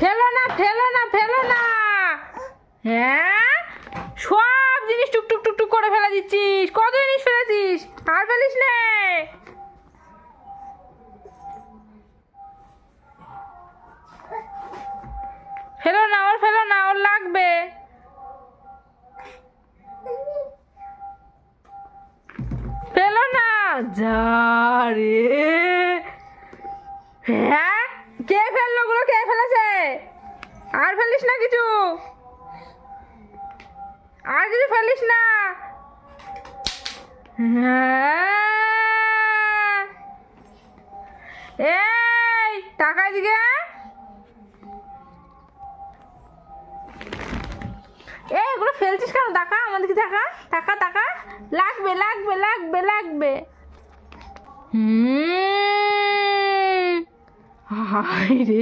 ফেলো না ফেলো না ফেলো না। হ্যাঁ, সব জিনিস টুকটুক টুকটুক করে ফেলে দিচ্ছিস। কত জিনিস ফেলেছিস, আর ফেলিস নে। ফেলো না, ওর ফেলো না, ওর লাগবে। ফেলো না, যা রে। হ্যাঁ, কে ফেললো ওগুলো, কে ফেলেছে? আর ফেলিস না কিছু, আর কিছু ফেলিস না। হ্যাঁ, এই টাকা দিকে। এগুলো ফেলছিস কেন? টাকা আমাদেরকে, টাকা টাকা টাকা লাগবে লাগবে লাগবে লাগবে। হায় রে।